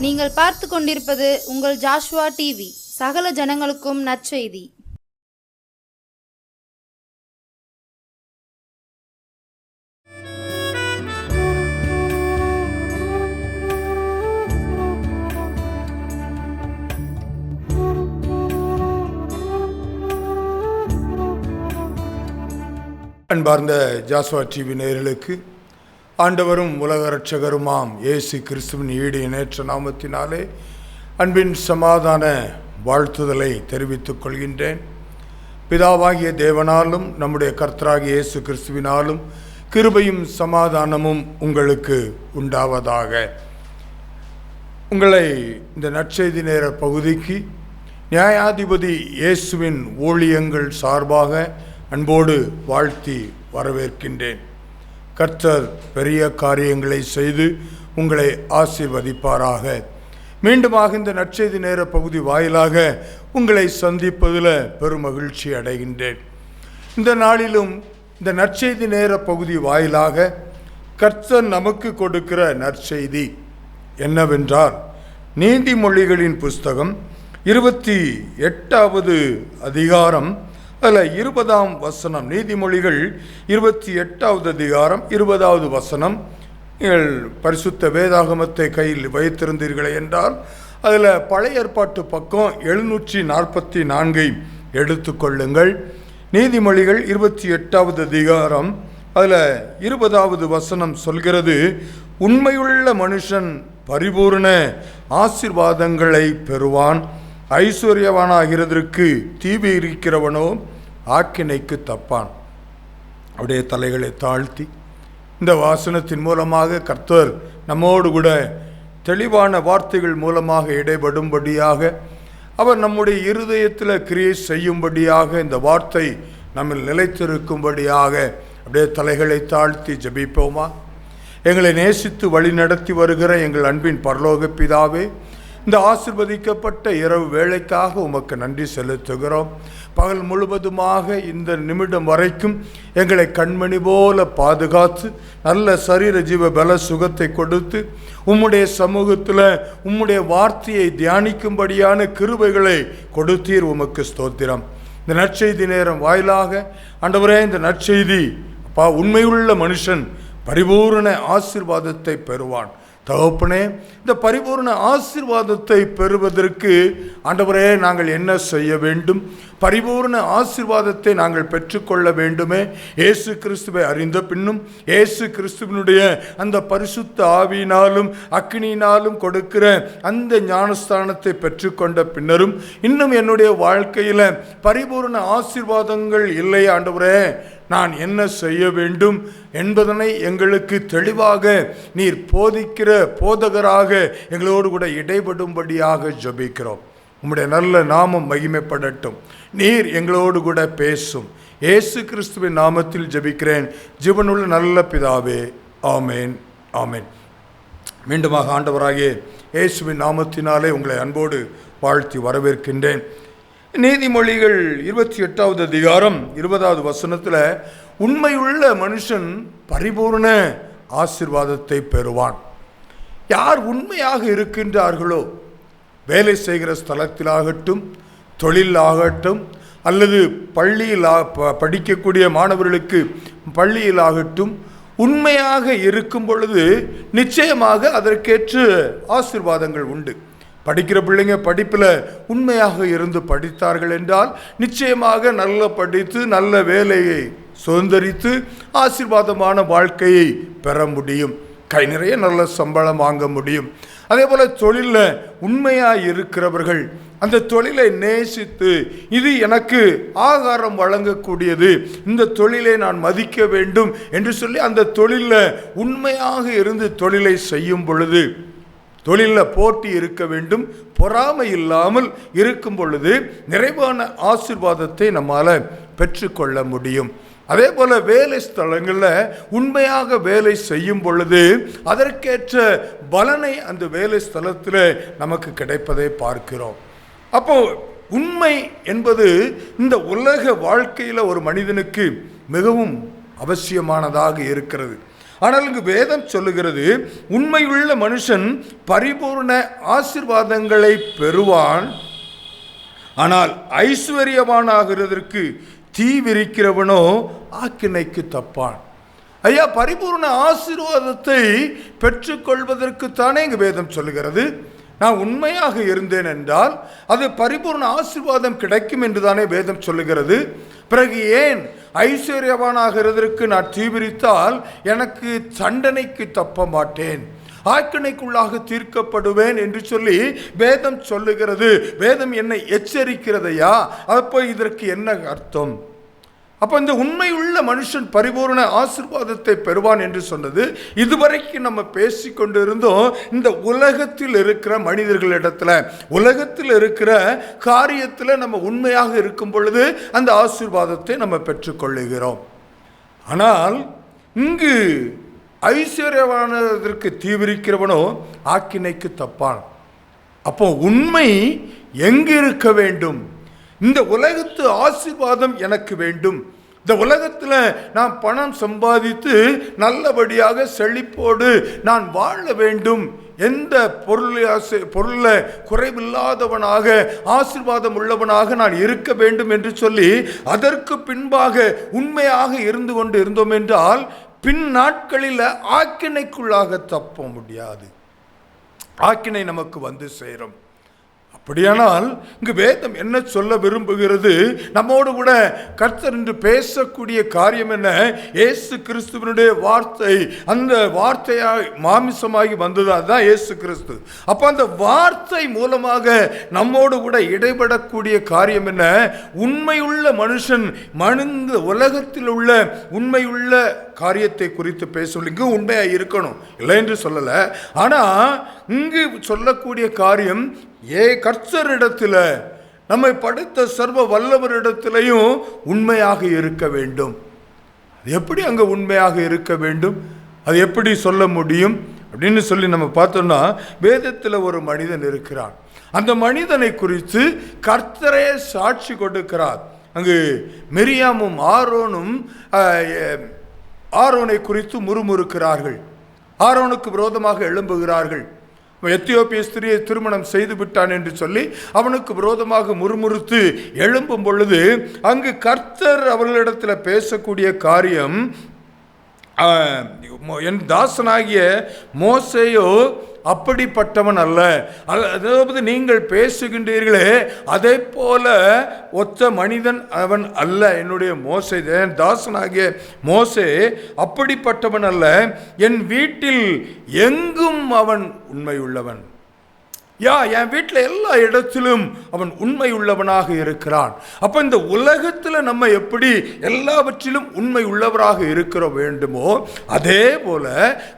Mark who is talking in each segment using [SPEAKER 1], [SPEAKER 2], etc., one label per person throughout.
[SPEAKER 1] நீங்கள் பார்த்து கொண்டிருப்பது உங்கள் ஜாஷுவா டிவி. சகல ஜனங்களுக்கும் நற்செய்தி.
[SPEAKER 2] அன்பார்ந்த ஜாஷுவா டிவி நேயர்களுக்கு ஆண்டவரும் உலக இரட்சகருமாம் இயேசு கிறிஸ்துவின் ஈடு இணையற்ற நாமத்தினாலே அன்பின் சமாதான வாழ்த்துதலை தெரிவித்துக் கொள்கின்றேன். பிதாவாகிய தேவனாலும் நம்முடைய கர்த்தராகிய இயேசு கிறிஸ்துவினாலும் கிருபையும் சமாதானமும் உங்களுக்கு உண்டாவதாக. உங்களை இந்த நற்செய்தி நேர பகுதிக்கு நியாயாதிபதி இயேசுவின் ஊழியங்கள் சார்பாக அன்போடு வாழ்த்தி வரவேற்கின்றேன். கர்த்தர் பெரிய காரியங்களை செய்து உங்களை ஆசீர்வதிப்பாராக. மீண்டுமாக இந்த நற்செய்தி நேர பகுதி வாயிலாக உங்களை சந்திப்பதில் பெரும் மகிழ்ச்சி அடைகின்றேன். இந்த நாளிலும் இந்த நற்செய்தி நேர பகுதி வாயிலாக கர்த்தர் நமக்கு கொடுக்கிற நற்செய்தி என்னவென்றால், நீதிமொழிகளின் புஸ்தகம் 28வது அதிகாரம் அதில் 20ஆம் வசனம். நீதிமொழிகள் 28வது அதிகாரம் 20வது வசனம். நீங்கள் பரிசுத்த வேதாகமத்தை கையில் வைத்திருந்தீர்களே என்றால் அதில் பழைய ஏற்பாட்டு பக்கம் 744 எடுத்துக்கொள்ளுங்கள். நீதிமொழிகள் 28வது அதிகாரம் அதில் 20வது வசனம் சொல்கிறது, உண்மையுள்ள மனுஷன் பரிபூர்ண ஆசீர்வாதங்களை பெறுவான், ஐஸ்வர்யவானாகிறதற்கு தீவி இருக்கிறவனோ ஆக்கினைக்கு தப்பான். அப்படியே தலைகளை தாழ்த்தி இந்த வாசனத்தின் மூலமாக கர்த்தர் நம்மோடு கூட தெளிவான வார்த்தைகள் மூலமாக இடைபடும்படியாக, அவர் நம்முடைய இருதயத்தில் கிரியை செய்யும்படியாக, இந்த வார்த்தை நம்ம நிலைத்திருக்கும்படியாக அப்படியே தலைகளை தாழ்த்தி ஜெபிப்போமா. எங்களை நேசித்து வழி நடத்தி வருகிற எங்கள் அன்பின் பரலோக பிதாவே, இந்த ஆசீர்வதிக்கப்பட்ட இரவு வேளைக்காக உமக்கு நன்றி செலுத்துகிறோம். பகல் முழுவதுமாக இந்த நிமிடம் வரைக்கும் எங்களை கண்மணி போல பாதுகாத்து நல்ல சரீர ஜீவ பல சுகத்தை கொடுத்து உம்முடைய சமூகத்தில் உம்முடைய வார்த்தையை தியானிக்கும்படியான கிருபைகளை கொடுத்தீர். உமக்கு ஸ்தோத்திரம். இந்த நற்செய்தி நேரம் வாயிலாக ஆண்டவரே, இந்த நற்செய்தி அப்பா, உண்மையுள்ள மனுஷன் பரிபூர்ண ஆசீர்வாதத்தை பெறுவான். தகப்பனே, இந்த பரிபூர்ண ஆசீர்வாதத்தை பெறுவதற்கு ஆண்டவரே நாங்கள் என்ன செய்ய வேண்டும்? பரிபூர்ண ஆசீர்வாதத்தை நாங்கள் பெற்றுக்கொள்ள வேண்டுமே. இயேசு கிறிஸ்துவை அறிந்த பின்னும் இயேசு கிறிஸ்துவனுடைய அந்த பரிசுத்த ஆவியினாலும் அக்கினியினாலும் கொடுக்கிற அந்த ஞானஸ்தானத்தை பெற்றுக்கொண்ட பின்னரும் இன்னும் என்னுடைய வாழ்க்கையில் பரிபூர்ண ஆசீர்வாதங்கள் இல்லை ஆண்டவரே, நான் என்ன செய்ய வேண்டும் என்பதனை எங்களுக்கு தெளிவாக நீர் போதிக்கிற போதகராக எங்களோடு கூட இடைபடும்படியாக ஜெபிக்கிறோம். உம்முடைய நல்ல நாமம் மகிமைப்படட்டும். நீர் எங்களோடு கூட பேசும். இயேசு கிறிஸ்துவின் நாமத்தில் ஜெபிக்கிறேன் ஜீவனுள்ள நல்ல பிதாவே, ஆமேன், ஆமேன். மீண்டுமாக ஆண்டவராகிய இயேசுவின் நாமத்தினாலே உங்களை அன்போடு வாழ்த்தி வரவேற்கின்றேன். நீதிமொழிகள் 28வது அதிகாரம் 20வது வசனத்தில், உண்மையுள்ள மனுஷன் பரிபூர்ண ஆசீர்வாதத்தை பெறுவான். யார் உண்மையாக இருக்கின்றார்களோ, வேலை செய்கிற ஸ்தலத்திலாகட்டும், தொழிலாகட்டும், அல்லது பள்ளியில் படிக்கக்கூடிய மாணவர்களுக்கு பள்ளியிலாகட்டும், உண்மையாக இருக்கும் பொழுது நிச்சயமாக அதற்கேற்ற ஆசீர்வாதங்கள் உண்டு. படிக்கிற பிள்ளைங்க படிப்பில் உண்மையாக இருந்து படித்தார்கள் என்றால் நிச்சயமாக நல்ல படித்து நல்ல வேலையை சுதந்திரித்து ஆசீர்வாதமான வாழ்க்கையை பெற முடியும். கை நிறைய நல்ல சம்பளம் வாங்க முடியும். அதே போல் தொழிலில் உண்மையாக இருக்கிறவர்கள் அந்த தொழிலை நேசித்து, இது எனக்கு ஆகாரம் வழங்கக்கூடியது, இந்த தொழிலை நான் மதிக்க வேண்டும் என்று சொல்லி அந்த தொழிலில் உண்மையாக இருந்து தொழிலை செய்யும் பொழுது, தொழிலில் போட்டி இருக்க வேண்டும், பொறாமை இல்லாமல் இருக்கும் பொழுது நிறைவான ஆசீர்வாதத்தை நம்மால் பெற்றுக்கொள்ள முடியும். அதே போல் வேலை ஸ்தலங்களில் உண்மையாக வேலை செய்யும் பொழுது அதற்கேற்ற பலனை அந்த வேலை ஸ்தலத்தில் நமக்கு கிடைப்பதை பார்க்கிறோம். அப்போ உண்மை என்பது இந்த உலக வாழ்க்கையில் ஒரு மனிதனுக்கு மிகவும் அவசியமானதாக இருக்கிறது. ஆனால் இங்கு வேதம் சொல்லுகிறது, உண்மையுள்ள மனுஷன் பரிபூர்ண ஆசீர்வாதங்களை பெறுவான், ஆனால் ஐஸ்வர்யவானாகிறதற்கு தீ விரிக்கிறவனோ ஆக்கினைக்கு தப்பான். ஐயா, பரிபூர்ண ஆசீர்வாதத்தை பெற்றுக்கொள்வதற்குத்தானே இங்கு வேதம் சொல்லுகிறது. நான் உண்மையாக இருந்தேன் என்றால் அது பரிபூர்ண ஆசீர்வாதம் கிடைக்கும் என்றுதானே வேதம் சொல்லுகிறது. பிறகு ஏன் ஐஸ்வர்யவானாகிறதற்கு நான் தீவிரித்தால் எனக்கு தண்டனைக்கு தப்ப மாட்டேன், ஆக்கினைக்குள்ளாக தீர்க்கப்படுவேன் என்று சொல்லி வேதம் சொல்லுகிறது? வேதம் என்னை எச்சரிக்கிறதையா? அப்போ இதற்கு என்ன அர்த்தம்? அப்போ இந்த உண்மையுள்ள மனுஷன் பரிபூர்ண ஆசீர்வாதத்தை பெறுவான் என்று சொன்னது, இதுவரைக்கும் நம்ம பேசிக்கொண்டு இருந்தோம் இந்த உலகத்தில் இருக்கிற மனிதர்களிடத்துல, உலகத்தில் இருக்கிற காரியத்தில் நம்ம உண்மையாக இருக்கும் பொழுது அந்த ஆசீர்வாதத்தை நம்ம பெற்றுக்கொள்ளுகிறோம். ஆனால் இங்கு ஐஸ்வர்யவானதற்கு தீவிரிக்கிறவனோ ஆக்கினைக்கு தப்பான். அப்போ உண்மை எங்கு இருக்க வேண்டும்? இந்த உலகத்து ஆசீர்வாதம் எனக்கு வேண்டும், இந்த உலகத்தில் நான் பணம் சம்பாதித்து நல்லபடியாக செழிப்போடு நான் வாழ வேண்டும், எந்த பொருளை குறைவில்லாதவனாக ஆசீர்வாதம் உள்ளவனாக நான் இருக்க வேண்டும் என்று சொல்லி அதற்கு பின்பாக உண்மையாக இருந்து கொண்டு இருந்தோம் என்றால் பின் நாட்களில் ஆக்கினைக்குள்ளாக தப்ப முடியாது, ஆக்கினை நமக்கு வந்து சேரும். அப்படியானால் இங்கு வேதம் என்ன சொல்ல விரும்புகிறது? நம்மோடு கூட கர்த்தர் என்று பேசக்கூடிய காரியம் என்ன? இயேசு கிறிஸ்துவனுடைய வார்த்தை, அந்த வார்த்தையாய் மாமிசமாகி வந்தது, அதுதான் இயேசு கிறிஸ்து. அப்போ அந்த வார்த்தை மூலமாக நம்மோடு கூட இடைபடக்கூடிய காரியம் என்ன? உண்மையுள்ள மனுஷன் உலகத்தில் உள்ள உண்மையுள்ள காரியத்தை குறித்து பேசணும். இங்கு உண்மையாக இருக்கணும், இல்லை என்று சொல்லலை. ஆனால் இங்கு சொல்லக்கூடிய காரியம் கர்த்தரிடத்தில், நம்மை படைத்த சர்வ வல்லவரிடத்திலையும் உண்மையாக இருக்க வேண்டும். அது எப்படி அங்கே உண்மையாக இருக்க வேண்டும்? அது எப்படி சொல்ல முடியும் அப்படின்னு சொல்லி நம்ம பார்த்தோம்னா, வேதத்தில் ஒரு மனிதன் இருக்கிறான். அந்த மனிதனை குறித்து கர்த்தரே சாட்சி கொடுக்கிறார். அங்கு மிரியாமும் ஆரோனை குறித்து முறுமுறுக்கிறார்கள், ஆரோனுக்கு விரோதமாக எழும்புகிறார்கள். எத்தியோப்பிய ஸ்திரியை திருமணம் செய்து விட்டான் என்று சொல்லி அவனுக்கு விரோதமாக முறுமுறுத்து எழும்பும் பொழுது அங்கு கர்த்தர் அவர்களிடத்தில் பேசக்கூடிய காரியம், என் தாசனாகிய மோசேயோ அப்படிப்பட்டவன் அல்ல, அதாவது நீங்கள் பேசுகின்றீர்களே அதே போல ஒத்த மனிதன் அவன் அல்ல. என்னுடைய மோசே, என் தாசனாகிய மோசே அப்படிப்பட்டவன் அல்ல, என் வீட்டில் எங்கும் அவன் உண்மையுள்ளவன். என் வீட்டில் எல்லா இடத்திலும் அவன் உண்மை உள்ளவனாக இருக்கிறான். அப்போ இந்த உலகத்தில் நம்ம எப்படி எல்லாவற்றிலும் உண்மை உள்ளவராக இருக்கிற வேண்டுமோ அதே போல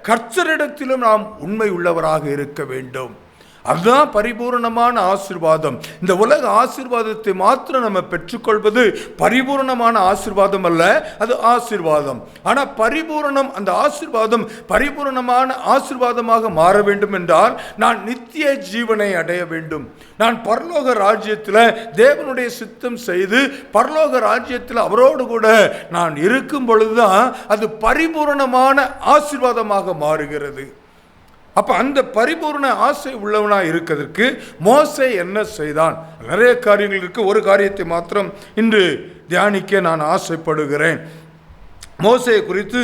[SPEAKER 2] கர்த்தரிடத்திலும் நாம் உண்மை உள்ளவராக இருக்க வேண்டும். அதுதான் பரிபூர்ணமான ஆசீர்வாதம். இந்த உலக ஆசீர்வாதத்தை மாத்திரம் நம்ம பெற்றுக்கொள்வது பரிபூர்ணமான ஆசீர்வாதம் அல்ல, அது ஆசீர்வாதம். ஆனால் பரிபூர்ணம், அந்த ஆசீர்வாதம் பரிபூர்ணமான ஆசீர்வாதமாக மாற வேண்டும் என்றால் நான் நித்திய ஜீவனை அடைய வேண்டும். நான் பரலோக ராஜ்யத்தில் தேவனுடைய சித்தம் செய்து பரலோக ராஜ்யத்தில் அவரோடு கூட நான் இருக்கும் பொழுதுதான் அது பரிபூர்ணமான ஆசீர்வாதமாக மாறுகிறது. அப்போ அந்த பரிபூர்ண ஆசை உள்ளவனாக இருக்கிறதுக்கு மோசே என்ன செய்தான்? நிறைய காரியங்கள் இருக்கு. ஒரு காரியத்தை மாத்திரம் இன்று தியானிக்க நான் ஆசைப்படுகிறேன். மோசே குறித்து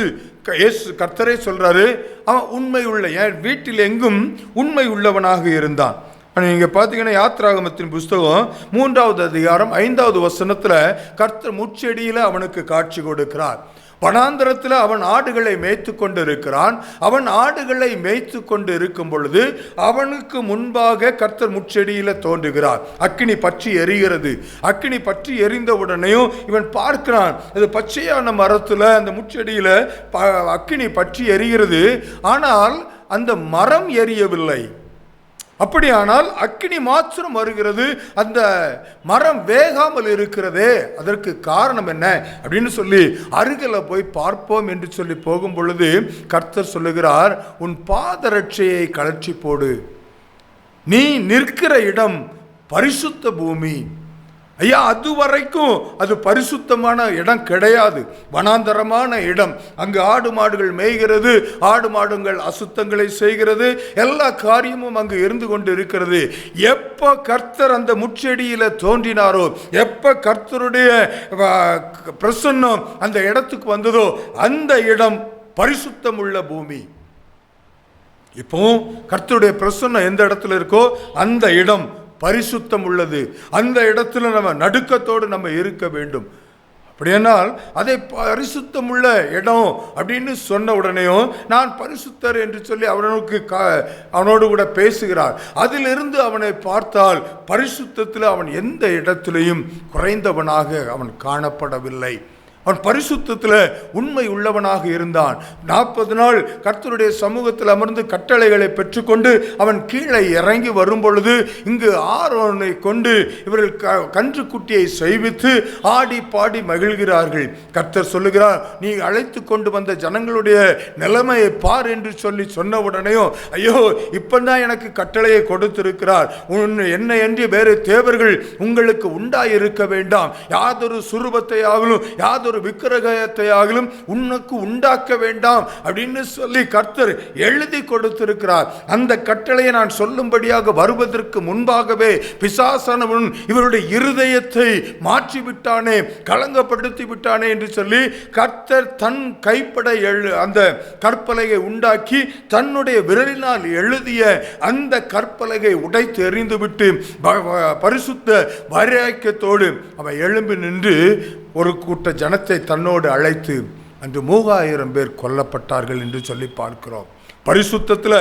[SPEAKER 2] கர்த்தரே சொல்றாரு, அவன் உண்மை உள்ள, என் வீட்டில் எங்கும் உண்மை உள்ளவனாக இருந்தான். நீங்கள் பார்த்தீங்கன்னா யாத்ராகமத்தின் புஸ்தகம் 3வது அதிகாரம் 5வது வசனத்தில் கர்த்தர் முட்செடியில் அவனுக்கு காட்சி கொடுக்கிறார். வனாந்தரத்தில் அவன் ஆடுகளை மேய்த்து கொண்டு இருக்கிறான். அவன் ஆடுகளை மேய்த்து கொண்டு இருக்கும் பொழுது அவனுக்கு முன்பாக கர்த்தர் முட்செடியில் தோன்றுகிறார். அக்கினி பற்றி எரிகிறது. அக்கினி பற்றி எரிந்த உடனேயும் இவன் பார்க்கிறான், அது பச்சையான மரத்தில் அந்த முட்செடியில் அக்கினி பற்றி எரிகிறது. ஆனால் அந்த மரம் எரியவில்லை. அப்படியானால் அக்கினி மாத்திரம் வருகிறது, அந்த மரம் வேகாமல் இருக்கிறதே, அதற்கு காரணம் என்ன அப்படின்னு சொல்லி அருகில் போய் பார்ப்போம் என்று சொல்லி போகும் பொழுது கர்த்தர் சொல்லுகிறார், உன் பாதரட்சையை கழற்றி போடு, நீ நிற்கிற இடம் பரிசுத்த பூமி. ஐயா, அது வரைக்கும் அது பரிசுத்தமான இடம் கிடையாது, வனாந்தரமான இடம். அங்கு ஆடு மாடுகள் மேய்கிறது, ஆடு மாடுகள் அசுத்தங்களை செய்கிறது, எல்லா காரியமும் அங்கு இருந்து கொண்டு இருக்கிறது. எப்ப கர்த்தர் அந்த முச்செடியில தோன்றினாரோ, எப்ப கர்த்தருடைய பிரசன்னம் அந்த இடத்துக்கு வந்ததோ, அந்த இடம் பரிசுத்தம் உள்ள பூமி. இப்போ கர்த்தருடைய பிரசன்னம் எந்த இடத்துல இருக்கோ அந்த இடம் பரிசுத்தம் உள்ளது. அந்த இடத்துல நம்ம நடுக்கத்தோடு நம்ம இருக்க வேண்டும். அப்படியானால் அதை பரிசுத்தம் உள்ள இடம் அப்படின்னு சொன்ன உடனேயும் நான் பரிசுத்தர் என்று சொல்லி அவனோடு கூட பேசுகிறார். அதிலிருந்து அவனை பார்த்தால் பரிசுத்தத்தில் அவன் எந்த இடத்திலையும் குறைந்தவனாக அவன் காணப்படவில்லை. அவன் பரிசுத்தத்தில் உண்மை உள்ளவனாக இருந்தான். 40 நாள் கர்த்தருடைய சமூகத்தில் அமர்ந்து கட்டளைகளை பெற்றுக்கொண்டு அவன் கீழே இறங்கி வரும் பொழுது இங்கு ஆரோனை கொண்டு இவர்கள் கன்றுக்குட்டியை செய்வித்து ஆடி பாடி மகிழ்கிறார்கள். கர்த்தர் சொல்லுகிறார், நீ அழைத்து கொண்டு வந்த ஜனங்களுடைய நிலைமையை பார் என்று சொல்லி சொன்ன உடனேயும், ஐயோ, இப்பதான் எனக்கு கட்டளையை கொடுத்திருக்கிறார், என்னை என்று வேறு தேவர்கள் உங்களுக்கு உண்டாயிருக்க வேண்டாம், யாதொரு சுரூபத்தையாகலும் யாதொரு விக்கிரகத்தையாகலும் உனக்கு உண்டாக்க வேண்டாம் அப்படின்னு சொல்லி கர்த்தர் எழுதி கொடுத்திருக்கிறார். அந்த கட்டளையை நான் சொல்லும்படியாக வருவதற்கு முன்பாகவே பிசாசானவன் இவருடைய இருதயத்தை மாற்றிவிட்டானே, களங்கப்படுத்தி விட்டானே என்று சொல்லி கர்த்தர் தன் கைப்பட அந்த கற்பலகை உண்டாக்கி தன்னுடைய விரலினால் எழுதிய அந்த கற்பலகை உடைத்து எறிந்துவிட்டு பரிசுத்த வைராக்கியத்தோடு அவன் எழும்பி நின்று ஒரு கூட்ட ஜனத்தை தன்னோடு அழைத்து அன்று 3000 பேர் கொல்லப்பட்டார்கள் என்று சொல்லி பார்க்கிறோம். பரிசுத்தத்தில்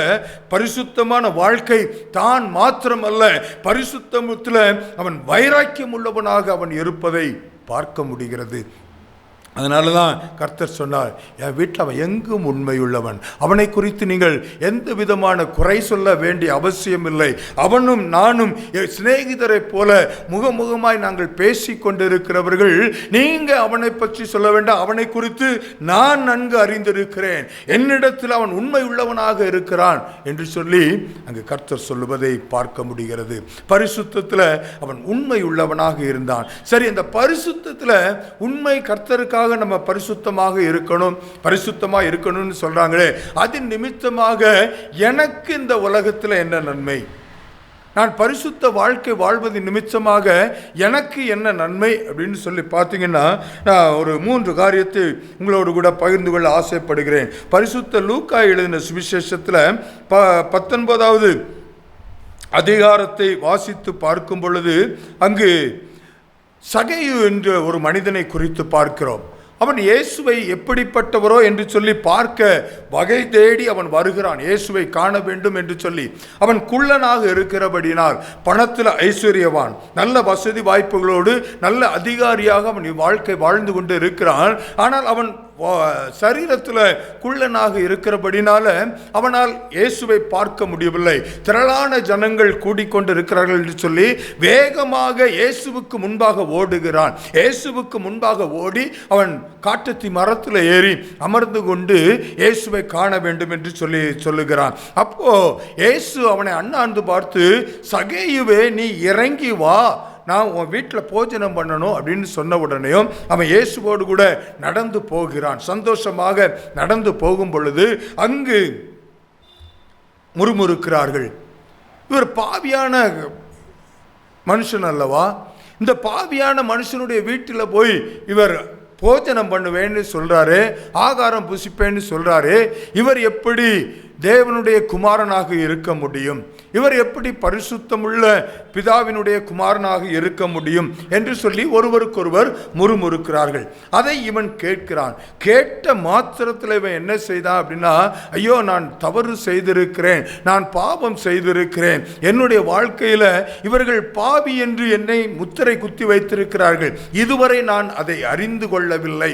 [SPEAKER 2] பரிசுத்தமான வாழ்க்கை தான் மாத்திரமல்ல, பரிசுத்தத்தில் அவன் வைராக்கியம் உள்ளவனாக அவன் இருப்பதை பார்க்க முடிகிறது. அதனால தான் கர்த்தர் சொன்னார், என் வீட்டில் அவன் எங்கும் உண்மையுள்ளவன், அவனை குறித்து நீங்கள் எந்த விதமான குறை சொல்ல வேண்டிய அவசியம் இல்லை. அவனும் நானும் சிநேகிதரை போல முகமுகமாய் நாங்கள் பேசி கொண்டிருக்கிறவர்கள், நீங்கள் அவனை பற்றி சொல்ல வேண்டாம், அவனை குறித்து நான் நன்கு அறிந்திருக்கிறேன், என்னிடத்தில் அவன் உண்மை உள்ளவனாக இருக்கிறான் என்று சொல்லி அங்கு கர்த்தர் சொல்லுவதை பார்க்க முடிகிறது. பரிசுத்தத்தில் அவன் உண்மை உள்ளவனாக இருந்தான். சரி, அந்த பரிசுத்தத்தில் உண்மை கர்த்தருக்காக நம்ம பரிசுத்தமாக இருக்கணும், பரிசுத்தமாக இருக்கணும்னு சொல்றாங்களே, அதன் நிமித்தமாக எனக்கு இந்த உலகத்தில் என்ன நன்மை, நான் பரிசுத்த வாழ்க்கை வாழ்வது நிமித்தமாக எனக்கு என்ன நன்மை அப்படின்னு சொல்லி பார்த்தீங்கன்னா, நான் ஒரு 3 காரியத்தை உங்களோடு கூட பகிர்ந்து கொள்ள ஆசைப்படுகிறேன். பரிசுத்த லூக்கா எழுதின சுவிசேஷத்தில் 19வது அதிகாரத்தை வாசித்து பார்க்கும் பொழுது அங்கு சகேயு என்ற ஒரு மனிதனை குறித்து பார்க்கிறோம். அவன் இயேசுவை எப்படிப்பட்டவரோ என்று சொல்லி பார்க்க வகை தேடி அவன் வருகிறான், இயேசுவை காண வேண்டும் என்று சொல்லி. அவன் குள்ளனாக இருக்கிறபடினால் பணத்தில் ஐஸ்வர்யவான், நல்ல வசதி வாய்ப்புகளோடு நல்ல அதிகாரியாக அவன் வாழ்க்கை வாழ்ந்து கொண்டு இருக்கிறான். ஆனால் அவன் சரீரத்தில் குள்ளனாக இருக்கிறபடினால அவனால் இயேசுவை பார்க்க முடியவில்லை. திரளான ஜனங்கள் கூடிக்கொண்டு இருக்கிறார்கள் என்று சொல்லி வேகமாக இயேசுவுக்கு முன்பாக ஓடுகிறான். இயேசுவுக்கு முன்பாக ஓடி அவன் காட்டத்தி மரத்தில் ஏறி அமர்ந்து கொண்டு இயேசுவை காண வேண்டும் என்று சொல்லுகிறான். அப்போ இயேசு அவனை அண்ணாந்து பார்த்து, சகேயுவே, நீ இறங்கி வா, நான் உன் வீட்டில் போஜனம் பண்ணணும் அப்படின்னு சொன்ன உடனேயும் அவன் இயேசுவோடு கூட நடந்து போகிறான். சந்தோஷமாக நடந்து போகும் பொழுது அங்கு முறுமுறுக்கிறார்கள். இவர் பாவியான மனுஷன் அல்லவா, இந்த பாவியான மனுஷனுடைய வீட்டில் போய் இவர் போஜனம் பண்ணுவேன்னு சொல்றாரு, ஆகாரம் புசிப்பேன்னு சொல்றாரு, இவர் எப்படி தேவனுடைய குமாரனாக இருக்க முடியும், இவர் எப்படி பரிசுத்தமுள்ள பிதாவினுடைய குமாரனாக இருக்க முடியும் என்று சொல்லி ஒருவருக்கொருவர் முறுமுறுக்கிறார்கள். அதை இவன் கேட்கிறான். கேட்ட மாத்திரத்தில் இவன் என்ன செய்தான் அப்படின்னா, ஐயோ, நான் தவறு செய்திருக்கிறேன், நான் பாவம் செய்திருக்கிறேன், என்னுடைய வாழ்க்கையில் இவர்கள் பாவி என்று என்னை முத்திரை குத்தி வைத்திருக்கிறார்கள், இதுவரை நான் அதை அறிந்து கொள்ளவில்லை,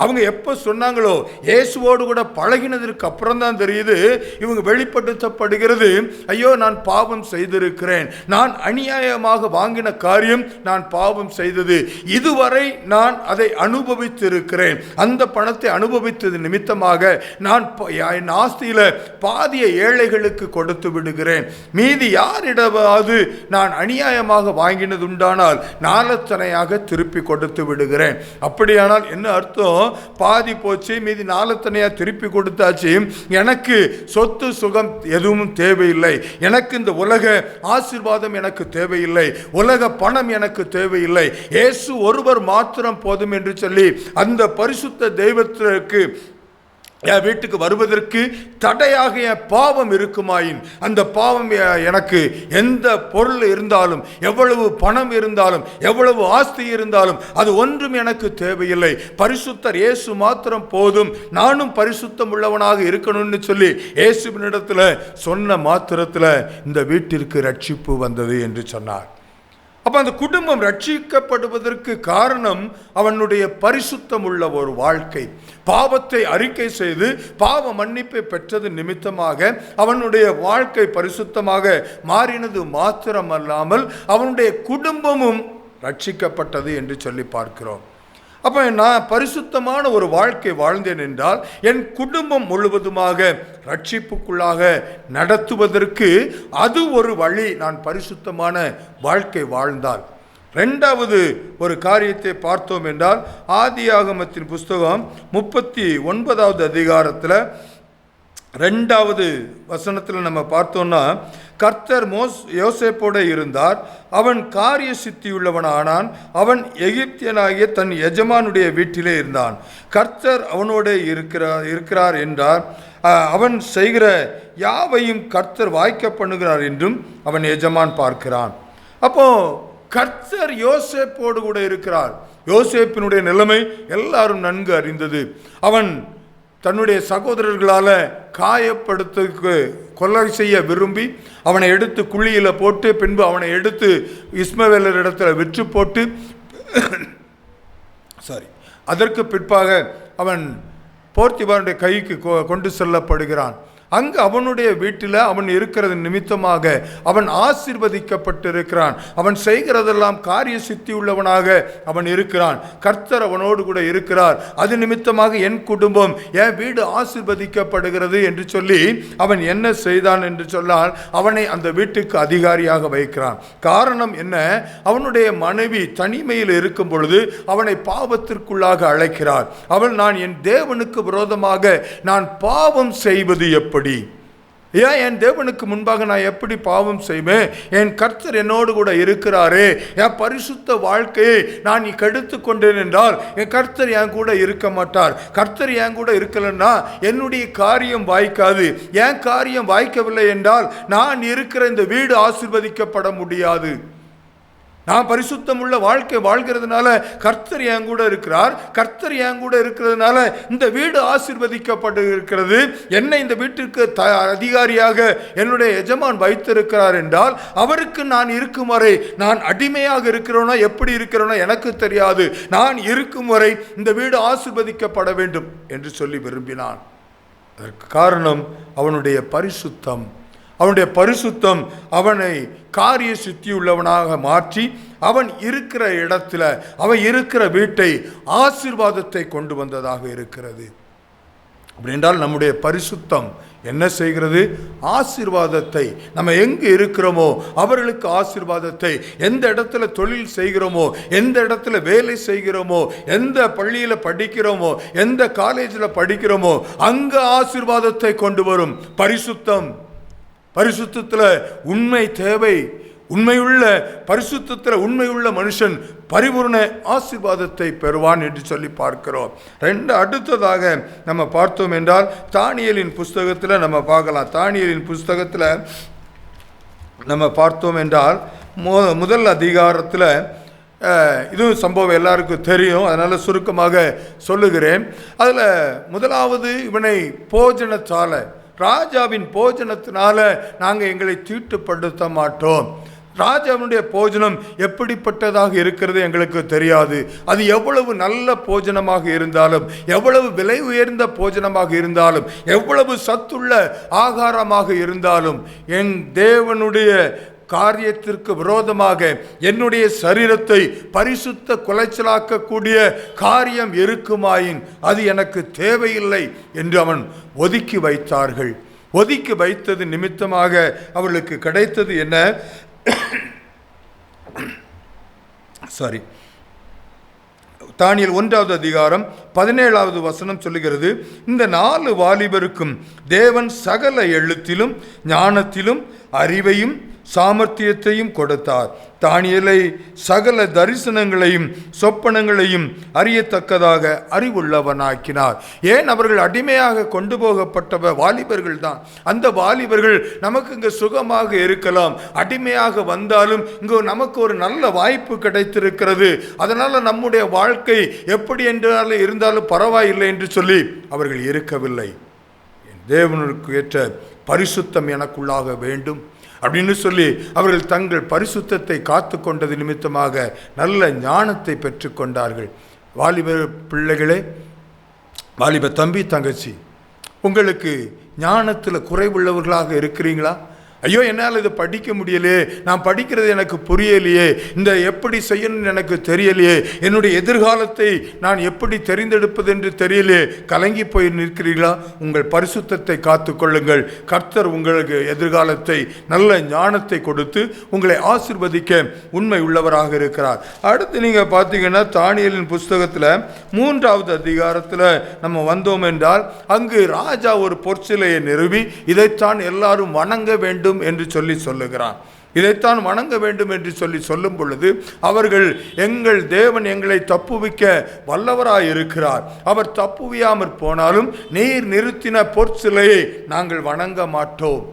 [SPEAKER 2] அவங்க எப்போ சொன்னாங்களோ, இயேசுவோடு கூட பழகினதற்கு அப்புறம் தான் தெரியுது, இவங்க வெளிப்படுத்தப்படுகிறது, ஐயோ நான் பாவம் செய்திருக்கிறேன், நான் அநியாயமாக வாங்கின காரியம் நான் பாவம் செய்தது, இதுவரை நான் அதை அனுபவித்திருக்கிறேன், அந்த பணத்தை அனுபவித்தது நிமித்தமாக நான் என் ஆஸ்தியில பாதிய ஏழைகளுக்கு கொடுத்து விடுகிறேன், மீதி யாரிடமாவது நான் அநியாயமாக வாங்கினது உண்டானால் நாலத்தனையாக திருப்பி கொடுத்து விடுகிறேன். அப்படியானால் என்ன அர்த்தம்? பாதி போச்சு, மீதி நாலத்தனையா திருப்பி கொடுத்தாச்சு, எனக்கு சொத்து சுகம் எதுவும் தேவையில்லை, எனக்கு இந்த உலக ஆசீர்வாதம் எனக்கு தேவையில்லை, உலக பணம் எனக்கு தேவையில்லை, இயேசு ஒருவர் மாத்திரம் போதும் என்று சொல்லி அந்த பரிசுத்த தெய்வத்திற்கு என் வீட்டுக்கு வருவதற்கு தடையாக என் பாவம் இருக்குமாயின், அந்த பாவம் எனக்கு எந்த பொருள் இருந்தாலும், எவ்வளவு பணம் இருந்தாலும், எவ்வளவு ஆஸ்தி இருந்தாலும் அது ஒன்றும் எனக்கு தேவையில்லை, பரிசுத்தர் இயேசு மாத்திரம் போதும், நானும் பரிசுத்தம் உள்ளவனாக இருக்கணும்னு சொல்லி இயேசுவினிடத்தில் சொன்ன மாத்திரத்தில் இந்த வீட்டிற்கு ரட்சிப்பு வந்தது என்று சொன்னார். அப்போ அந்த குடும்பம் ரட்சிக்கப்படுவதற்கு காரணம் அவனுடைய பரிசுத்தம் உள்ள ஒரு வாழ்க்கை. பாவத்தை அறிக்கை செய்து பாவ மன்னிப்பை பெற்றது நிமித்தமாக அவனுடைய வாழ்க்கை பரிசுத்தமாக மாறினது மாத்திரமல்லாமல் அவனுடைய குடும்பமும் ரட்சிக்கப்பட்டது என்று சொல்லி பார்க்கிறோம். அப்போ நான் பரிசுத்தமான ஒரு வாழ்க்கை வாழ்ந்தேன் என்றால் என் குடும்பம் முழுவதுமாக ரட்சிப்புக்குள்ளாக நடத்துவதற்கு அது ஒரு வழி. நான் பரிசுத்தமான வாழ்க்கை வாழ்ந்தால். ரெண்டாவது ஒரு காரியத்தை பார்த்தோம் என்றால், ஆதியாகமத்தின் புஸ்தகம் 39வது அதிகாரத்தில் 2வது வசனத்தில் நம்ம பார்த்தோம்னா, கர்த்தர் யோசேப்போட இருந்தார், அவன் காரிய சித்தியுள்ளவனானான், அவன் எகிப்தியனாகிய தன் எஜமானுடைய வீட்டிலே இருந்தான், கர்த்தர் அவனோட இருக்கிறார் என்றார், அவன் செய்கிற யாவையும் கர்த்தர் வாய்க்க பண்ணுகிறார் என்றும் அவன் எஜமான் பார்க்கிறான். அப்போ கர்த்தர் யோசேப்போடு கூட இருக்கிறார். யோசேப்பினுடைய நிலைமை எல்லாரும் நன்கு அறிந்தது. அவன் தன்னுடைய சகோதரர்களால் காயப்படுத்த கொலை செய்ய விரும்பி அவனை எடுத்து குழியில் போட்டு, பின்பு அவனை எடுத்து இஸ்மவேலர் இடத்துல விற்று போட்டு அதற்கு பிற்பாக அவன் போர்த்திபாருடைய கைக்கு கொண்டு செல்லப்படுகிறான். அங்கு அவனுடைய வீட்டில் அவன் இருக்கிறது நிமித்தமாக அவன் ஆசீர்வதிக்கப்பட்டிருக்கிறான். அவன் செய்கிறதெல்லாம் காரிய சித்தி உள்ளவனாக அவன் இருக்கிறான். கர்த்தர் அவனோடு கூட இருக்கிறார். அது நிமித்தமாக என் குடும்பம், என் வீடு ஆசீர்வதிக்கப்படுகிறது என்று சொல்லி அவன் என்ன செய்தான் என்று சொன்னால், அவனை அந்த வீட்டுக்கு அதிகாரியாக வைக்கிறான். காரணம் என்ன? அவனுடைய மனைவி தனிமையில் இருக்கும் பொழுது அவனை பாவத்திற்குள்ளாக அழைக்கிறார். அவள், நான் என் தேவனுக்கு விரோதமாக நான் பாவம் செய்வது எப்படி? ஏன் என் தேவனுக்கு முன்பாக நான் எப்படி பாவம் செய்வேன்? என் கர்த்தர் என்னோடு கூட இருக்கிறாரே, என் பரிசுத்த வாழ்க்கையை நான் கெடுத்து கொண்டேன் என்றால் என் கர்த்தர் என் கூட இருக்க மாட்டார். கர்த்தர் என் கூட இருக்கலன்னா என்னுடைய காரியம் வாய்க்காது. என் காரியம் வாய்க்கவில்லை என்றால் நான் இருக்கிற இந்த வீடு ஆசீர்வதிக்கப்பட முடியாது. நான் பரிசுத்தம் உள்ள வாழ்க்கை வாழ்கிறதுனால கர்த்தர் என் கூட இருக்கிறார். கர்த்தர் என் கூட இருக்கிறதுனால இந்த வீடு ஆசீர்வதிக்கப்பட்டு இருக்கிறது. என்னை இந்த வீட்டிற்கு அதிகாரியாக என்னுடைய எஜமான் வைத்திருக்கிறார் என்றால் அவருக்கு நான் இருக்கும் வரை நான் அடிமையாக இருக்கிறோனா எப்படி இருக்கிறோனா எனக்கு தெரியாது. நான் இருக்கும் வரை இந்த வீடு ஆசீர்வதிக்கப்பட வேண்டும் என்று சொல்லி விரும்பினான். அதற்கு காரணம் அவனுடைய பரிசுத்தம். அவனுடைய பரிசுத்தம் அவனை காரிய சித்தியுள்ளவனாக மாற்றி அவன் இருக்கிற இடத்துல, அவன் இருக்கிற வீட்டை ஆசீர்வாதத்தை கொண்டு வந்ததாக இருக்கிறது. அப்படி என்றால் நம்முடைய பரிசுத்தம் என்ன செய்கிறது? ஆசீர்வாதத்தை, நம்ம எங்கு இருக்கிறோமோ அவர்களுக்கு ஆசீர்வாதத்தை, எந்த இடத்துல தொழில் செய்கிறோமோ, எந்த இடத்துல வேலை செய்கிறோமோ, எந்த பள்ளியில் படிக்கிறோமோ, எந்த காலேஜில் படிக்கிறோமோ அங்கு ஆசீர்வாதத்தை கொண்டு வரும் பரிசுத்தம். பரிசுத்தத்தில் உண்மை தேவை. உண்மையுள்ள பரிசுத்தத்தில் உண்மையுள்ள மனுஷன் பரிபூர்ண ஆசீர்வாதத்தை பெறுவான் என்று சொல்லி பார்க்கிறோம். அடுத்ததாக நம்ம பார்த்தோம் என்றால் தானியேலின் புஸ்தகத்தில் நம்ம பார்க்கலாம். தானியேலின் புஸ்தகத்தில் நம்ம பார்த்தோம் என்றால் முதல் அதிகாரத்தில் இதுவும் சம்பவம் எல்லாருக்கும் தெரியும், அதனால் சுருக்கமாக சொல்லுகிறேன். அதில் முதலாவது, இவனை போஜனத்தால், ராஜாவின் போஜனத்தினால நாங்கள் எங்களை தீட்டுப்படுத்த மாட்டோம். ராஜாவினுடைய போஜனம் எப்படிப்பட்டதாக இருக்கிறது எங்களுக்கு தெரியாது. அது எவ்வளவு நல்ல போஜனமாக இருந்தாலும், எவ்வளவு விலை உயர்ந்த போஜனமாக இருந்தாலும், எவ்வளவு சத்துள்ள ஆகாரமாக இருந்தாலும், என் தேவனுடைய காரியத்திற்கு விரோதமாக என்னுடைய சரீரத்தை பரிசுத்த குலைச்சலாக்கக்கூடிய காரியம் இருக்குமாயின் அது எனக்கு தேவையில்லை என்று அவன் ஒதுக்கி வைத்தார்கள். ஒதுக்கி வைத்தது நிமித்தமாக அவர்களுக்கு கிடைத்தது என்ன? தானியேல் 1வது அதிகாரம் 17வது வசனம் சொல்லுகிறது, இந்த 4 வாலிபருக்கும் தேவன் சகல எழுத்திலும் ஞானத்திலும் அறிவையும் சாமர்த்தியத்தையும் கொடுத்தார். தானியேலை சகல தரிசனங்களையும் சொப்பனங்களையும் அறியத்தக்கதாக அறிவுள்ளவனாக்கினார். ஏன்? அவர்கள் அடிமையாக கொண்டு போகப்பட்ட வாலிபர்கள் தான். அந்த வாலிபர்கள் நமக்கு இங்கு சுகமாக இருக்கலாம், அடிமையாக வந்தாலும் இங்கு நமக்கு ஒரு நல்ல வாய்ப்பு கிடைத்திருக்கிறது, அதனால நம்முடைய வாழ்க்கை எப்படி என்றாலும் இருந்தாலும் பரவாயில்லை என்று சொல்லி அவர்கள் இருக்கவில்லை. தேவனுக்கு ஏற்ற பரிசுத்தம் எனக்குள்ளாக வேண்டும் அப்படின்னு சொல்லி அவர்கள் தங்கள் பரிசுத்தத்தை காத்து கொண்டது நிமித்தமாக நல்ல ஞானத்தை பெற்றுக்கொண்டார்கள். வாலிப பிள்ளைகளே, வாலிப தம்பி தங்கச்சி, உங்களுக்கு ஞானத்தில் குறைவுள்ளவர்களாக இருக்கிறீங்களா? ஐயோ, என்னால் இதை படிக்க முடியலையே, நான் படிக்கிறது எனக்கு புரியலையே, இந்த எப்படி செய்யணும்னு எனக்கு தெரியலையே, என்னுடைய எதிர்காலத்தை நான் எப்படி தெரிந்தெடுப்பது என்று தெரியலையே, கலங்கி போய் நிற்கிறீர்களா? உங்கள் பரிசுத்தத்தை காத்து கொள்ளுங்கள். கர்த்தர் உங்களுக்கு எதிர்காலத்தை நல்ல ஞானத்தை கொடுத்து உங்களை ஆசீர்வதிக்க உண்மை உள்ளவராக இருக்கிறார். அடுத்து நீங்கள் பார்த்தீங்கன்னா தானியேலின் புஸ்தகத்தில் 3வது அதிகாரத்தில் நம்ம வந்தோம் என்றால், அங்கு ராஜா ஒரு பொற்சிலையை நிறுவி இதைத்தான் எல்லாரும் வணங்க வேண்டும் என்று சொல்லி சொல்லுகிறான். இதைத்தான் வணங்க வேண்டும் என்று சொல்லி சொல்லும் பொழுது அவர்கள், எங்கள் தேவன் எங்களை தப்புவிக்க வல்லவராய் இருக்கிறார், அவர் தப்புவியாமற் போனாலும் நீர் நிறுத்தின பொற்சிலையை நாங்கள் வணங்க மாட்டோம்.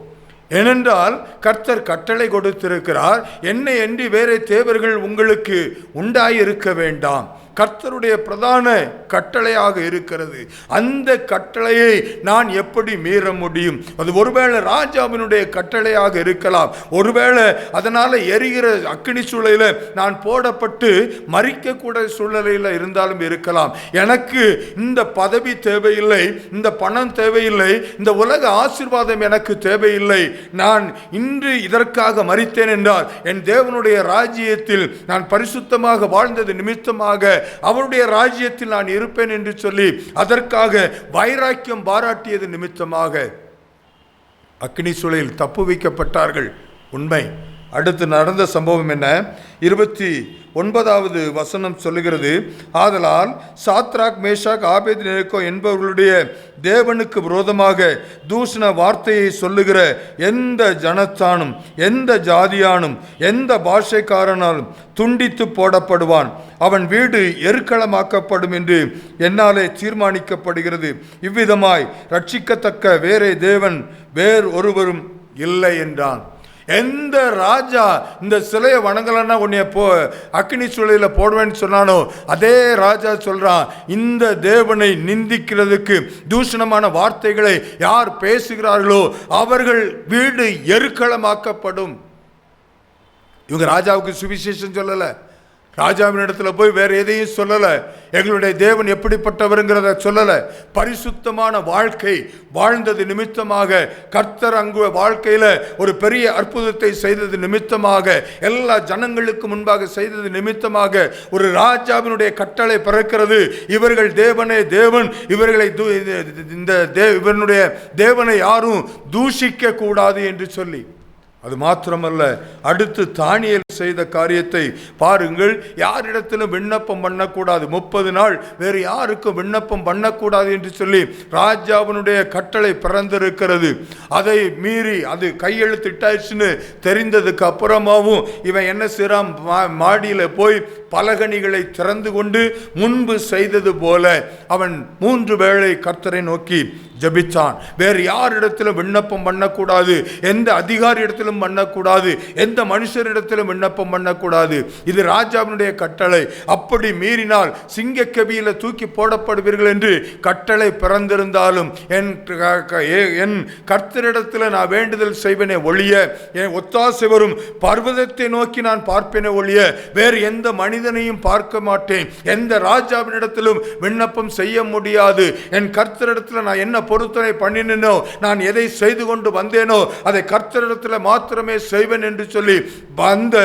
[SPEAKER 2] ஏனென்றால் கர்த்தர் கட்டளை கொடுத்திருக்கிறார், என்னை அன்றி வேறே தேவர்கள் உங்களுக்கு உண்டாயிருக்க வேண்டாம். கர்த்தருடைய பிரதான கட்டளையாக இருக்கிறது. அந்த கட்டளையை நான் எப்படி மீற முடியும்? அது ஒருவேளை ராஜாவினுடைய கட்டளையாக இருக்கலாம், ஒருவேளை அதனால் எரிகிற அக்கினி சூளையில் நான் போடப்பட்டு மறிக்கக்கூட சூழ்நிலையில் இருந்தாலும் இருக்கலாம். எனக்கு இந்த பதவி தேவையில்லை, இந்த பணம் தேவையில்லை, இந்த உலக ஆசீர்வாதம் எனக்கு தேவையில்லை. நான் இன்று இதற்காக மரித்தேன் என்றால் என் தேவனுடைய ராஜ்யத்தில் நான் பரிசுத்தமாக வாழ்ந்தது நிமித்தமாக அவருடைய ராஜ்யத்தில் நான் இருப்பேன் என்று சொல்லி அதற்காக வைராக்கியம் பாராட்டியது நிமித்தமாக அக்கினி சூளையில் தப்பு வைக்கப்பட்டார்கள். உண்மை. அடுத்து நடந்த சம்பவம் என்ன? 29வது வசனம் சொல்லுகிறது, ஆதலால் சாத்ராக், மேஷாக், ஆபேத்நேகோ என்பவர்களுடைய தேவனுக்கு விரோதமாக தூஷண வார்த்தையை சொல்லுகிற எந்த ஜனத்தானும் எந்த ஜாதியானும் எந்த பாஷைக்காரனாலும் துண்டித்து போடப்படுவான், அவன் வீடு எருக்களமாக்கப்படும் என்று என்னாலே தீர்மானிக்கப்படுகிறது. இவ்விதமாய் ரட்சிக்கத்தக்க வேறே தேவன் வேறு ஒருவரும் இல்லை என்றான். எந்த ராஜா இந்த சிலையை வணங்கலன்னா உன்னைய அக்கினி சூளையில் போடுவேன்னு சொன்னானோ அதே ராஜா சொல்றான், இந்த தேவனை நிந்திக்கிறதுக்கு தூஷணமான வார்த்தைகளை யார் பேசுகிறார்களோ அவர்கள் வீடு எருக்களமாக்கப்படும். இவங்க ராஜாவுக்கு சுவிசேஷம் சொல்லலை, ராஜாவின் இடத்துல போய் வேற எதையும் சொல்லலை, எங்களுடைய தேவன் எப்படிப்பட்டவருங்கிறத சொல்லலை. பரிசுத்தமான வாழ்க்கை வாழ்ந்தது நிமித்தமாக கர்த்தர் அங்கு வாழ்க்கையில் ஒரு பெரிய அற்புதத்தை செய்தது நிமித்தமாக, எல்லா ஜனங்களுக்கு முன்பாக செய்தது நிமித்தமாக ஒரு ராஜாவினுடைய கட்டளை பிறக்கிறது. இவர்கள் தேவனே தேவன், இவர்களை இவனுடைய தேவனை யாரும் தூஷிக்க கூடாது என்று சொல்லி. அது மாத்திரமல்ல, அடுத்து தானியேல் செய்த காரியத்தை பாருங்கள். யாரிடத்திலும் விண்ணப்பம் பண்ணக்கூடாது, 30 நாள் வேறு யாருக்கும் விண்ணப்பம் பண்ணக்கூடாது என்று சொல்லி ராஜாவினுடைய கட்டளை பிறந்திருக்கிறது. அதை மீறி அது கையெழுத்திட்டாச்சுன்னு தெரிந்ததுக்கு அப்புறமாவும் இவன் என்ன செய்றான்? மாடியில் போய் பலகணிகளை திறந்து கொண்டு முன்பு செய்தது போல அவன் 3 வேளை கர்த்தரை நோக்கி ஜெபித்தான். வேறு யாரிடத்திலும் விண்ணப்பம் பண்ணக்கூடாது, எந்த அதிகாரி இடத்திலும் பண்ணக்கூடாது, எந்த மனுஷரிடத்திலும் விண்ணப்பம் பண்ணக்கூடாது. இது ராஜாவினுடைய கட்டளை. அப்படி மீறினால் சிங்கக்கவியில தூக்கி போடப்படுவீர்கள் என்று கட்டளை பிறந்திருந்தாலும் என் கர்த்தரிடத்தில் நான் வேண்டுதல் செய்வேனே ஒழிய, என் ஒத்தாசை வரும் பர்வதத்தை நோக்கி நான் பார்ப்பேனே ஒழிய வேறு எந்த மனிதனையும் பார்க்க மாட்டேன். எந்த ராஜாவினிடத்திலும் விண்ணப்பம் செய்ய முடியாது. என் கர்த்தரிடத்தில் நான் என்ன பொருத்தனை பண்ணினோ, நான் எதை செய்து கொண்டு வந்தேனோ அதை கர்த்தரிடத்தில் மாத்திரமே செய்வேன் என்று சொல்லி வந்த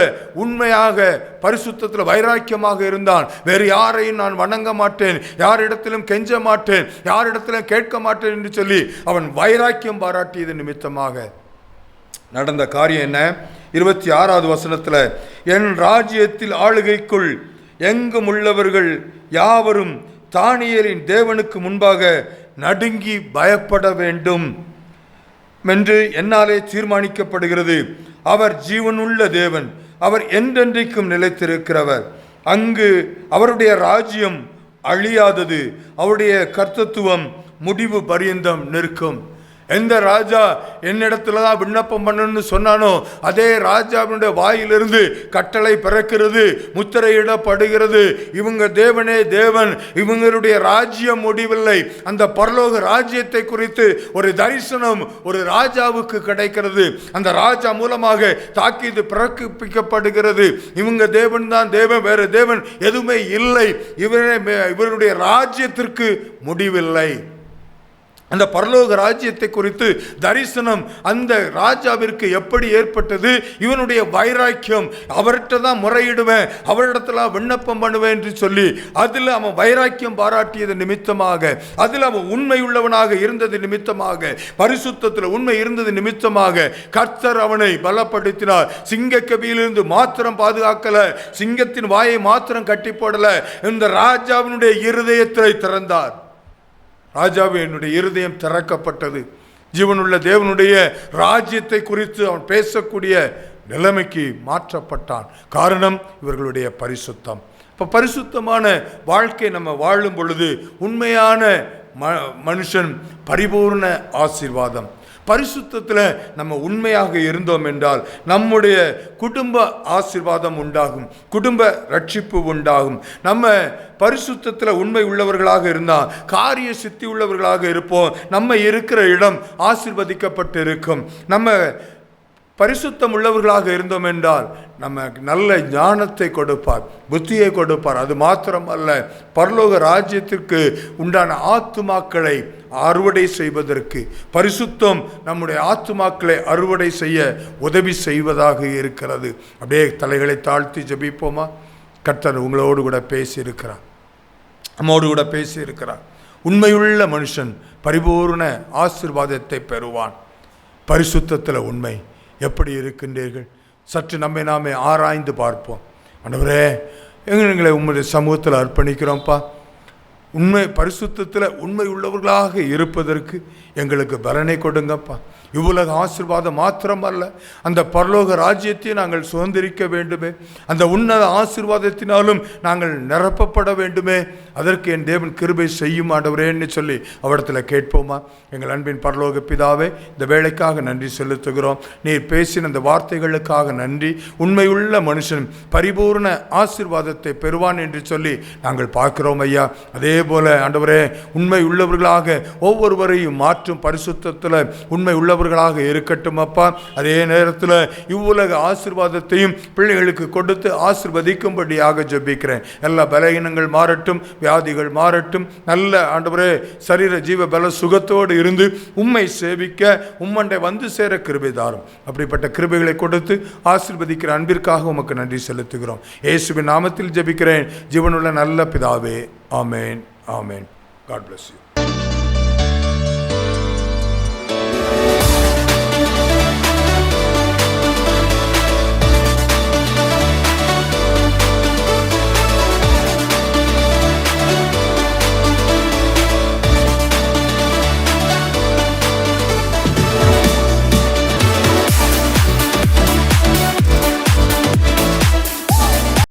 [SPEAKER 2] உண்மையாக பரிசுத்தத்தில் வைராக்கியமாக இருந்தான். வேறு யாரையும் நான் வணங்க மாட்டேன், யாரிடத்திலும் கெஞ்ச மாட்டேன், யாரிடத்திலும் கேட்க மாட்டேன் என்று சொல்லி அவன் வைராக்கியம் பாராட்டியது நிமித்தமாக நடந்த காரியம் என்ன? 26வது வசனத்தில், என் ராஜ்யத்தில் ஆளுகைக்குள் எங்கும் உள்ளவர்கள் யாவரும் தானியேலின் தேவனுக்கு முன்பாக நடுங்கி பயப்பட வேண்டும் என்று என்னாலே தீர்மானிக்கப்படுகிறது. அவர் ஜீவனுள்ள தேவன், அவர் என்றென்றைக்கும் நிலைத்திருக்கிறவர். அங்கு அவருடைய ராஜ்யம் அழியாதது, அவருடைய கர்த்தத்துவம் முடிவு பரியந்தம் நிற்கும். எந்த ராஜா என்னிடத்துல தான் விண்ணப்பம் பண்ணணும்னு சொன்னானோ அதே ராஜாவினுடைய வாயிலிருந்து கட்டளை பிறக்கிறது, முத்திரையிடப்படுகிறது. இவங்க தேவனே தேவன், இவங்களுடைய ராஜ்யம் முடிவில்லை. அந்த பரலோக ராஜ்யத்தை குறித்து ஒரு தரிசனம் ஒரு ராஜாவுக்கு கிடைக்கிறது. அந்த ராஜா மூலமாக தாக்கீது பிறப்பிக்கப்படுகிறது. இவங்க தேவன் தான் தேவன், வேறு தேவன் எதுவுமே இல்லை. இவருடைய ராஜ்யத்திற்கு முடிவில்லை. அந்த பரலோக ராஜ்யத்தை குறித்து தரிசனம் அந்த ராஜாவிற்கு எப்படி ஏற்பட்டது? இவனுடைய வைராக்கியம், அவர்கிட்ட தான் முறையிடுவேன், அவரிடத்துல விண்ணப்பம் பண்ணுவேன் என்று சொல்லி அதில் அவன் வைராக்கியம் பாராட்டியது நிமித்தமாக, அதில் அவன் உண்மை உள்ளவனாக இருந்தது நிமித்தமாக, பரிசுத்தத்தில் உண்மை இருந்தது நிமித்தமாக கர்த்தர் அவனை பலப்படுத்தினார். சிங்கக்கவியிலிருந்து மாத்திரம் பாதுகாக்கல, சிங்கத்தின் வாயை மாத்திரம் கட்டி போடல, இந்த ராஜாவினுடைய இருதயத்தை திறந்தார். ராஜாவினுடைய இருதயம் திறக்கப்பட்டது. ஜீவனுள்ள தேவனுடைய ராஜ்யத்தை குறித்து அவன் பேசக்கூடிய நிலைமைக்கு மாற்றப்பட்டான். காரணம் இவர்களுடைய பரிசுத்தம். இப்போ பரிசுத்தமான வாழ்க்கை நம்ம வாழும் பொழுது உண்மையான மனுஷன் பரிபூர்ண ஆசீர்வாதம். பரிசுத்தத்தில் நம்ம உண்மையாக இருந்தோம் என்றால் நம்முடைய குடும்ப ஆசீர்வாதம் உண்டாகும், குடும்ப ரட்சிப்பு உண்டாகும். நம்ம பரிசுத்தத்தில் உண்மை உள்ளவர்களாக இருந்தால் காரிய சித்தி உள்ளவர்களாக இருப்போம். நம்ம இருக்கிற இடம் ஆசீர்வதிக்கப்பட்டு இருக்கும். நம்ம பரிசுத்தம் உள்ளவர்களாக இருந்தோம் என்றால் நம்ம நல்ல ஞானத்தை கொடுப்பார், புத்தியை கொடுப்பார். அது மாத்திரம் அல்ல, பரலோக ராஜ்யத்திற்கு உண்டான ஆத்துமாக்களை அறுவடை செய்வதற்கு பரிசுத்தம் நம்முடைய ஆத்துமாக்களை அறுவடை செய்ய உதவி செய்வதாக இருக்கிறது. அப்படியே தலைகளை தாழ்த்தி ஜெபிப்போமா? கர்த்தர் உங்களோடு கூட பேசியிருக்கிறார், நம்மோடு கூட பேசியிருக்கிறார். உண்மையுள்ள மனுஷன் பரிபூர்ண ஆசீர்வாதத்தை பெறுவான். பரிசுத்தத்தில் உண்மை எப்படி இருக்கின்றீர்கள்? சற்று நம்மை நாமே ஆராய்ந்து பார்ப்போம். ஆண்டவரே, எங்களை உங்களுடைய சமூகத்தில் அர்ப்பணிக்கிறோம்ப்பா. உண்மை பரிசுத்தத்தில் உண்மை உள்ளவர்களாக இருப்பதற்கு எங்களுக்கு பலனை கொடுங்கப்பா. இவ்வுலக ஆசீர்வாதம் மாத்திரம் அல்ல, அந்த பரலோக ராஜ்யத்தை நாங்கள் சுதந்திரிக்க வேண்டுமே, அந்த உன்னத ஆசீர்வாதத்தினாலும் நாங்கள் நிரப்பப்பட வேண்டுமே. அதற்கு என் தேவன் கிருபை செய்யும் ஆண்டவரேன்னு சொல்லி அவரிடத்தில் கேட்போமா? எங்கள் அன்பின் பரலோக பிதாவே, இந்த வேலைக்காக நன்றி செலுத்துகிறோம். நீர் பேசின அந்த வார்த்தைகளுக்காக நன்றி. உண்மையுள்ள மனுஷன் பரிபூர்ண ஆசீர்வாதத்தை பெறுவான் என்று சொல்லி நாங்கள் பார்க்கிறோம் ஐயா. அதே போல ஆண்டவரே, உண்மை உள்ளவர்களாக ஒவ்வொருவரையும் மாற்றும் பரிசுத்தத்தில் உண்மை உள்ளவர்களாக இருக்கட்டும் அப்பா. அதே நேரத்தில் இவ்வுலக ஆசீர்வாதத்தையும் பிள்ளைகளுக்கு கொடுத்து ஆசீர்வதிக்கும்படியாக ஜெபிக்கிறேன். எல்லா பலகீனங்கள் மாறட்டும், வியாதிகள் மாறட்டும். நல்ல ஆண்டவரே, சரீர ஜீவ பல சுகத்தோடு இருந்து உம்மை சேவிக்க உம்மண்டை வந்து சேர கிருபை தாரும். அப்படிப்பட்ட கிருபைகளை கொடுத்து ஆசீர்வதிக்கிற அன்பிற்காக உமக்கு நன்றி செலுத்துகிறோம். இயேசுவின் நாமத்தில் ஜெபிக்கிறேன் ஜீவனுள்ள நல்ல பிதாவே. ஆமேன், ஆமேன். God bless you.